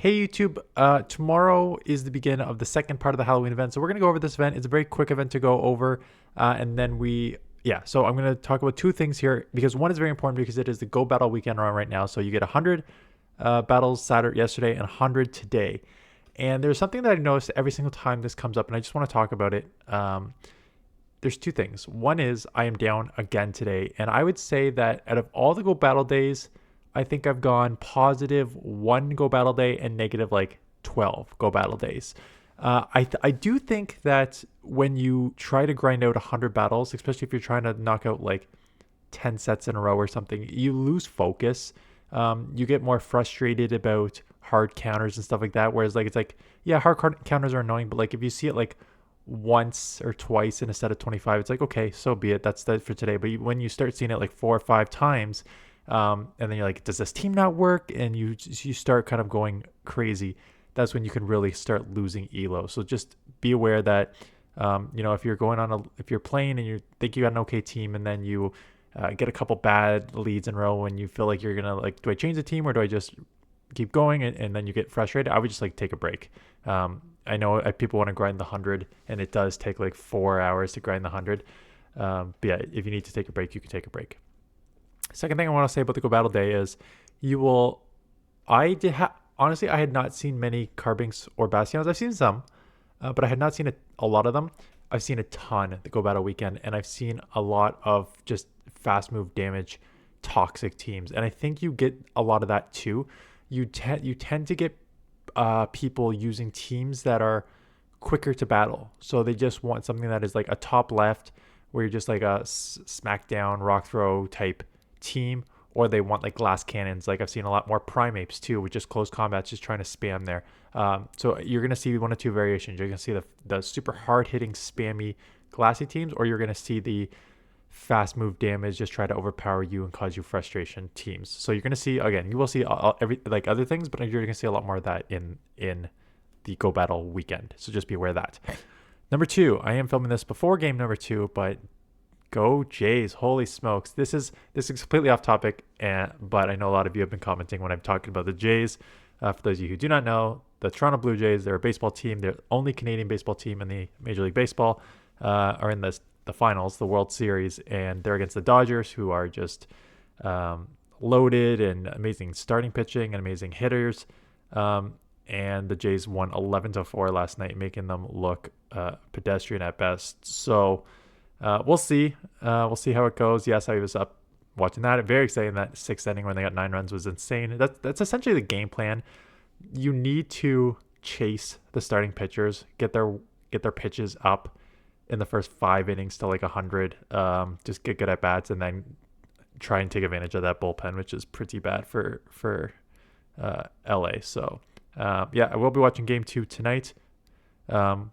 Hey YouTube, tomorrow is the beginning of the second part of the Halloween event. So we're going to go over this event. It's a very quick event to go over. And then so I'm going to talk about two things here because one is very important because it is the Go Battle weekend run right now. So you get 100 battles yesterday and 100 today. And there's something that I noticed every single time this comes up, and I just want to talk about it. There's two things. One is I am down again today. And I would say that out of all the Go Battle days, I think I've gone positive one Go Battle day and negative like 12 Go Battle days. I do think that when you try to grind out 100 battles, especially if you're trying to knock out like 10 sets in a row or something, you lose focus. You get more frustrated about hard counters and stuff like that. Whereas like it's like, yeah, counters are annoying, but like if you see it like once or twice in a set of 25, it's like, okay, so be it. That's that for today. But when you start seeing it like 4 or 5 times, and then you're like, does this team not work? And you start kind of going crazy. That's when you can really start losing elo. So just be aware that if you're if you're playing and you think you got an okay team, and then you get a couple bad leads in a row, and you feel like you're gonna like, do I change the team or do I just keep going? And then you get frustrated. I would just like take a break. I know people want to grind the 100, and it does take like 4 hours to grind the 100. But yeah, if you need to take a break, you can take a break. Second thing I want to say about the Go Battle Day is honestly, I had not seen many Carbinks or Bastions. I've seen some, but I had not seen a lot of them. I've seen a ton the Go Battle weekend, and I've seen a lot of just fast move damage, toxic teams. And I think you get a lot of that too. You tend to get people using teams that are quicker to battle. So they just want something that is like a top left, where you're just like a smackdown, rock throw type team, or they want like glass cannons. Like I've seen a lot more primates too, with just close combats, just trying to spam there. So you're going to see one of two variations. You're going to see the super hard hitting spammy glassy teams, or you're going to see the fast move damage, just try to overpower you and cause you frustration teams. So you're going to see, again, you will see every like other things, but you're going to see a lot more of that in the Go Battle weekend. So just be aware of that. Number two, I am filming this before game number 2, but go Jays. Holy smokes. This is completely off topic, but I know a lot of you have been commenting when I'm talking about the Jays. For those of you who do not know, the Toronto Blue Jays, they're a baseball team. They're the only Canadian baseball team in the Major League Baseball, are in the finals, the World Series, and they're against the Dodgers, who are just loaded and amazing starting pitching and amazing hitters. And the Jays won 11-4 last night, making them look pedestrian at best. So we'll see. We'll see how it goes. Yes, I was up watching that. Very exciting. That 6th inning when they got 9 runs was insane. That's essentially the game plan. You need to chase the starting pitchers, get their pitches up in the first 5 innings to like 100. Just get good at bats, and then try and take advantage of that bullpen, which is pretty bad for LA. So I will be watching game 2 tonight,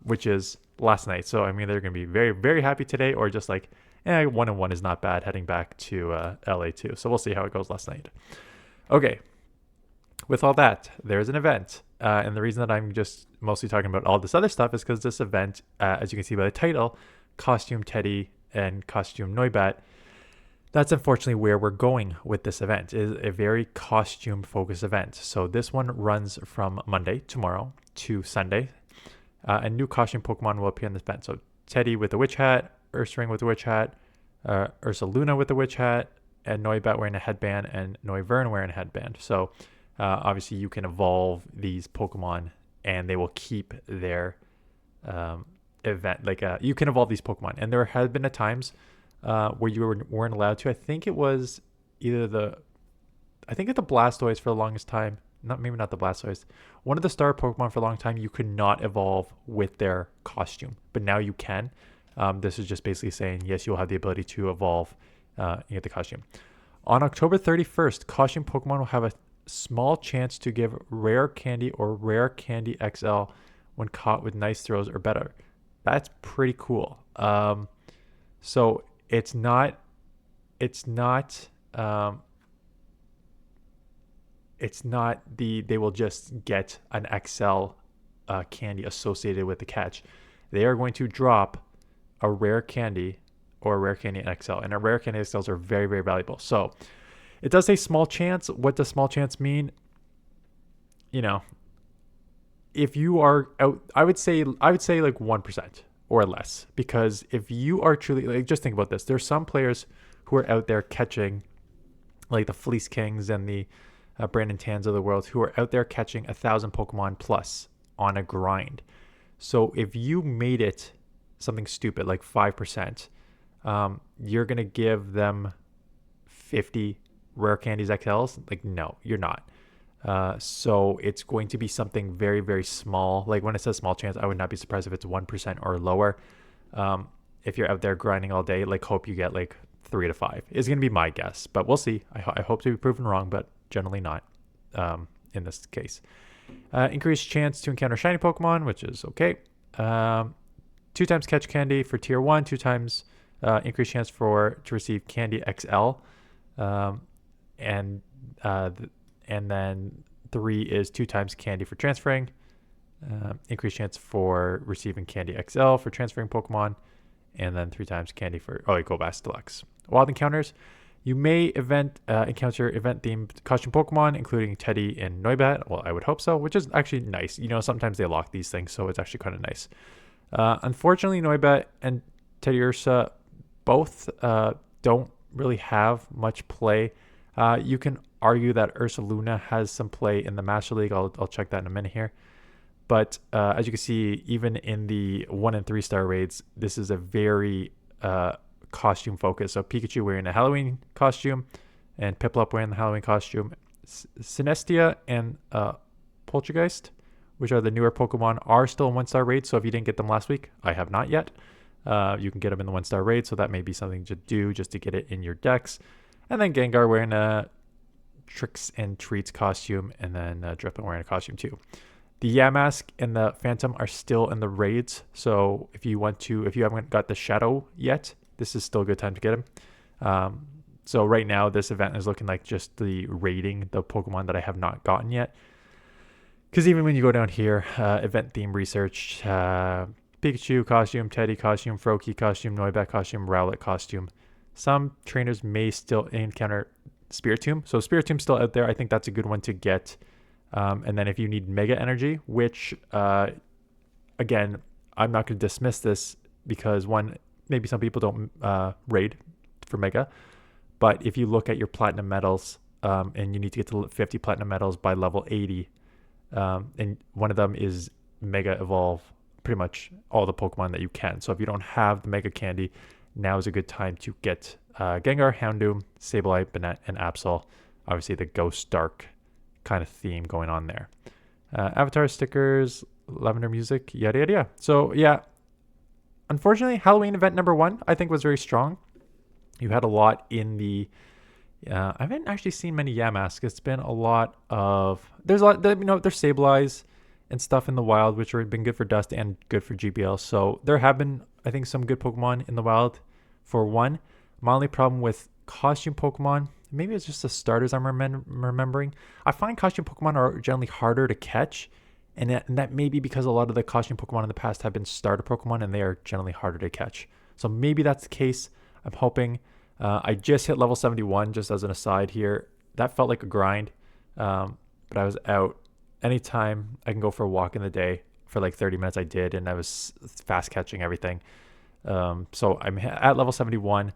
which is last night. So I mean, they're going to be very, very happy today, or just like 1-1 is not bad heading back to LA too. So we'll see how it goes last night. Okay, with all that, there's an event, and the reason that I'm just mostly talking about all this other stuff is because this event, as you can see by the title, Costume Teddy and Costume Noibat, that's unfortunately where we're going with this event. It is a very costume focused event. So this one runs from Monday, tomorrow, to Sunday. And new costume Pokemon will appear in this event. So Teddy with the witch hat, Ursaring with the witch hat, Ursaluna with the witch hat, and Noibat wearing a headband, and Noivern wearing a headband. So obviously you can evolve these Pokemon, and they will keep their event. Like you can evolve these Pokemon. And there have been times where you weren't allowed to. I think it was either the Blastoise for the longest time. Maybe not the Blastoise. One of the star Pokemon for a long time, you could not evolve with their costume, but now you can. This is just basically saying, yes, you'll have the ability to evolve and get the costume. On October 31st, costume Pokemon will have a small chance to give rare candy or rare candy XL when caught with nice throws or better. That's pretty cool. So it's not they will just get an XL candy associated with the catch. They are going to drop a rare candy or a rare candy XL, and a rare candy XLs are very, very valuable. So it does say small chance. What does small chance mean? if you are out, I would say like 1% or less, because if you are truly like, just think about this. There's some players who are out there catching like the Fleece Kings and the Brandon Tans of the world, who are out there catching 1,000 Pokemon plus on a grind. So if you made it something stupid like 5%, you're gonna give them 50 rare candies XLs. Like, no, you're not. So it's going to be something very, very small. Like when it says small chance, I would not be surprised if it's 1% or lower. If you're out there grinding all day, like hope you get like 3 to 5 is going to be my guess, but we'll see. I hope to be proven wrong, but generally not in this case. Increased chance to encounter shiny Pokemon, which is okay. 2 times catch candy for tier 1, 2 times increased chance to receive candy XL. And then 3 is 2 times candy for transferring. Increased chance for receiving candy XL for transferring Pokemon. And then 3 times candy for Go Bass Deluxe. Wild encounters. You may encounter event-themed costume Pokemon, including Teddy and Noibat. Well, I would hope so, which is actually nice. You know, sometimes they lock these things, so it's actually kind of nice. Unfortunately, Noibat and Teddy Ursa both don't really have much play. You can argue that Ursa Luna has some play in the Master League. I'll check that in a minute here. But as you can see, even in the 1 and 3 star raids, this is a very costume focus. So Pikachu wearing a Halloween costume and Piplup wearing the Halloween costume. Sinestia and Poltergeist, which are the newer Pokemon, are still in 1 star raids. So if you didn't get them last week, I have not yet. You can get them in the 1 star raid. So that may be something to do just to get it in your decks. And then Gengar wearing a Tricks and Treats costume, and then Drippin wearing a costume too. The Yamask and the Phantom are still in the raids. So if you haven't got the Shadow yet, this is still a good time to get him. So right now, this event is looking like just the raiding the Pokemon that I have not gotten yet. Because even when you go down here, event theme research, Pikachu costume, Teddy costume, Froakie costume, Noibat costume, Rowlet costume. Some trainers may still encounter Spirtomb. So Spirtomb's still out there. I think that's a good one to get. And then if you need Mega Energy, which, again, I'm not going to dismiss this because, one, maybe some people don't raid for Mega. But if you look at your Platinum medals, and you need to get to 50 Platinum medals by level 80, and one of them is Mega Evolve pretty much all the Pokemon that you can. So if you don't have the Mega Candy, now is a good time to get Gengar, Houndoom, Sableye, Banette, and Absol. Obviously the Ghost Dark kind of theme going on there. Avatar stickers, Lavender music, yada yada yada. So yeah, unfortunately, Halloween event number 1 I think was very strong. You had a lot in the I haven't actually seen many Yamask. It's been a lot of there's Sableyes and stuff in the wild, which have been good for Dust and good for GBL. So there have been, I think, some good Pokemon in the wild for 1. My only problem with costume Pokemon, maybe it's just the starters I'm remembering. I find costume Pokemon are generally harder to catch, and that may be because a lot of the costume Pokemon in the past have been starter Pokemon, and they are generally harder to catch. So maybe that's the case. I'm hoping. I just hit level 71, just as an aside here. That felt like a grind, but I was out. Anytime I can go for a walk in the day for like 30 minutes, I did, and I was fast catching everything. So I'm at level 71.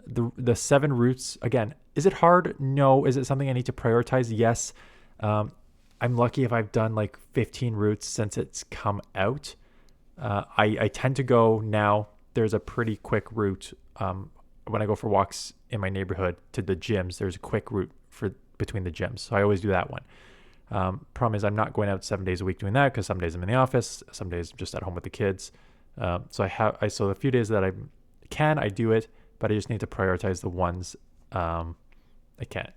The 7 routes, again, is it hard? No. Is it something I need to prioritize? Yes. I'm lucky if I've done like 15 routes since it's come out. I tend to go now. There's a pretty quick route when I go for walks in my neighborhood to the gyms. There's a quick route between the gyms, so I always do that one. Problem is I'm not going out 7 days a week doing that because some days I'm in the office, some days I'm just at home with the kids. So so the few days that I do it, but I just need to prioritize the ones I can't.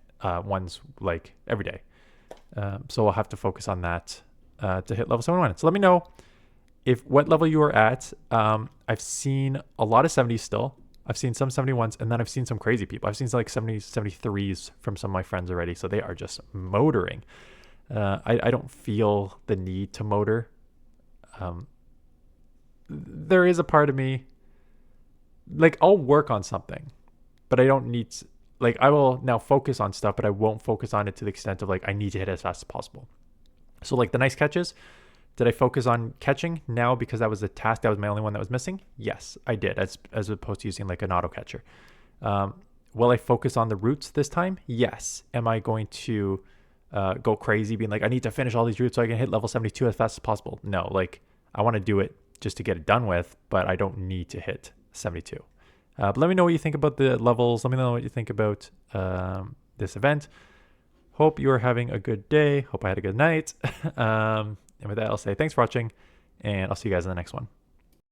Ones like every day. So I'll have to focus on that to hit level 71. So let me know what level you are at. I've seen a lot of 70s still. I've seen some 71s, and then I've seen some crazy people. I've seen like 70s, 73s from some of my friends already. So they are just motoring. I don't feel the need to motor. There is a part of me, like, I'll work on something, but I don't need to, like, I will now focus on stuff, but I won't focus on it to the extent of like, I need to hit it as fast as possible. So like the nice catches, Did I focus on catching now because that was a task? That was my only one that was missing? Yes, I did, as opposed to using like an auto catcher. Will I focus on the routes this time? Yes. Am I going to go crazy being like, I need to finish all these routes so I can hit level 72 as fast as possible? No, like I want to do it just to get it done with, but I don't need to hit 72. But let me know what you think about the levels. Let me know what you think about this event. Hope you are having a good day. Hope I had a good night. And with that, I'll say thanks for watching, and I'll see you guys in the next one.